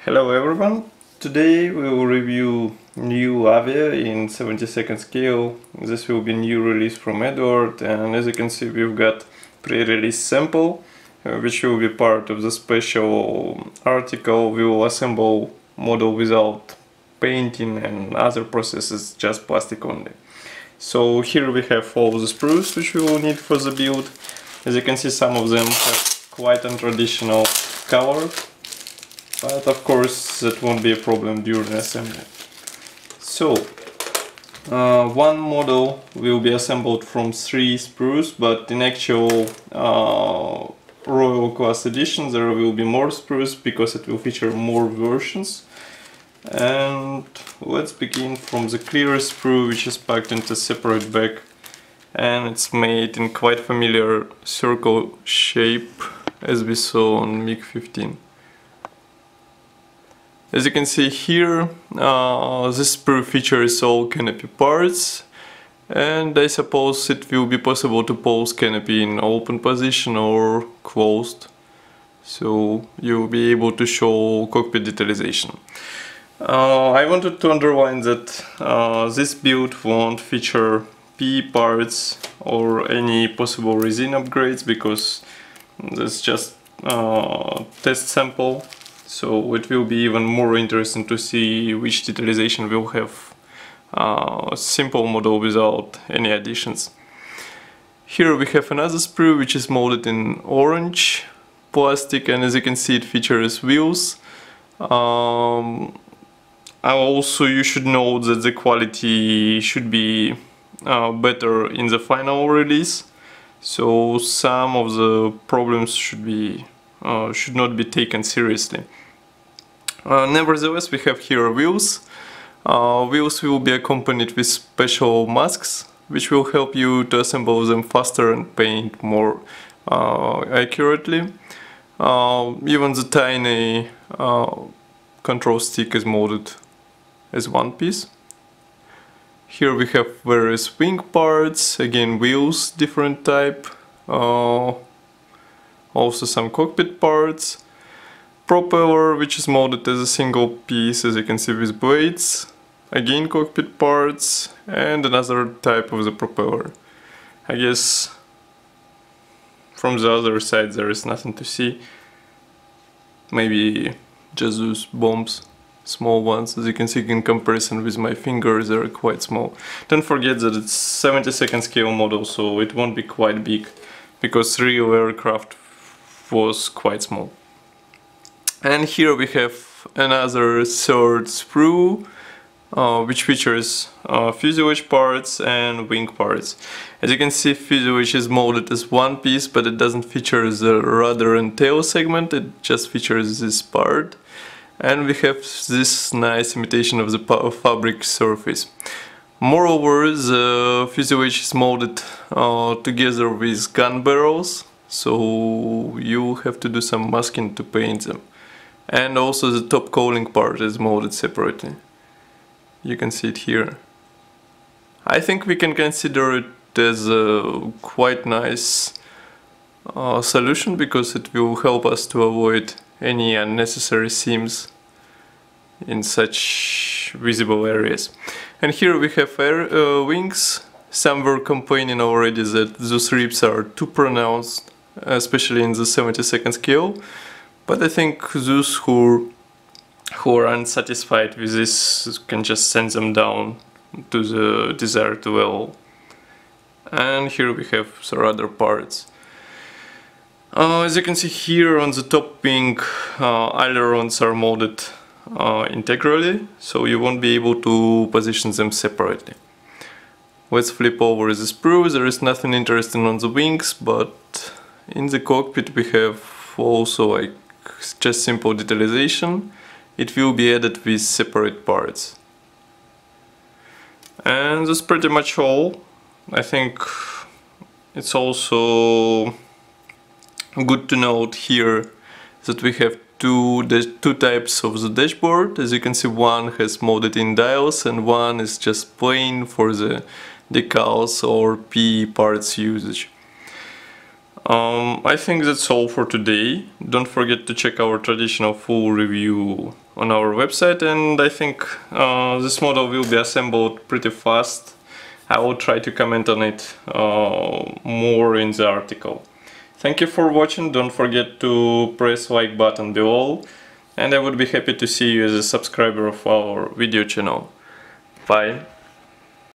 Hello everyone, today we will review new Avia in 70-second scale. This will be new release from Eduard, and as you can see we've got pre-release sample which will be part of the special article. We will assemble model without painting and other processes, just plastic only. So here we have all the sprues which we will need for the build. As you can see, some of them have quite untraditional color, but of course that won't be a problem during assembly. So one model will be assembled from 3 sprues, but in actual Royal Class edition there will be more sprues because it will feature more versions. And let's begin from the clear sprue, which is packed into a separate bag, and it's made in quite familiar circle shape as we saw on MiG-15. As you can see here, this sprue features all canopy parts, and I suppose it will be possible to pose canopy in open position or closed, so you'll be able to show cockpit detalization. I wanted to underline that this build won't feature PE parts or any possible resin upgrades, because that's just test sample. So it will be even more interesting to see which detalization will have a simple model without any additions. Here we have another sprue which is molded in orange plastic, and as you can see it features wheels. Also you should note that the quality should be better in the final release, so some of the problems should not be taken seriously. Nevertheless, we have here wheels. Wheels will be accompanied with special masks, which will help you to assemble them faster and paint more accurately. Even the tiny control stick is molded as one piece. Here we have various wing parts, again wheels, different type, also some cockpit parts, propeller which is molded as a single piece, as you can see, with blades, again cockpit parts, and another type of the propeller. I guess from the other side there is nothing to see, maybe just those bombs. Small ones. As you can see, in comparison with my fingers, they're quite small. Don't forget that it's 70-second scale model, so it won't be quite big, because real aircraft was quite small. And here we have another third sprue, which features fuselage parts and wing parts. As you can see, fuselage is molded as one piece, but it doesn't feature the rudder and tail segment, it just features this part. And we have this nice imitation of the fabric surface. Moreover, the fuselage is molded together with gun barrels, so you have to do some masking to paint them. And also the top cowling part is molded separately. You can see it here. I think we can consider it as a quite nice solution, because it will help us to avoid any unnecessary seams in such visible areas. And here we have wings. Some were complaining already that those ribs are too pronounced, especially in the 70-second scale, but I think those who are unsatisfied with this can just send them down to the desired level. And here we have the other parts. As you can see here, on the top wing, ailerons are molded integrally, so you won't be able to position them separately. Let's flip over the sprue. There is nothing interesting on the wings, but in the cockpit we have also like just simple detalization. It will be added with separate parts. And that's pretty much all. I think it's also good to note here that we have two types of the dashboard. As you can see, one has molded in dials and one is just plain for the decals or PE parts usage. I think that's all for today. Don't forget to check our traditional full review on our website, and I think this model will be assembled pretty fast. I will try to comment on it more in the article. Thank you for watching. Don't forget to press like button below, and I would be happy to see you as a subscriber of our video channel. Bye.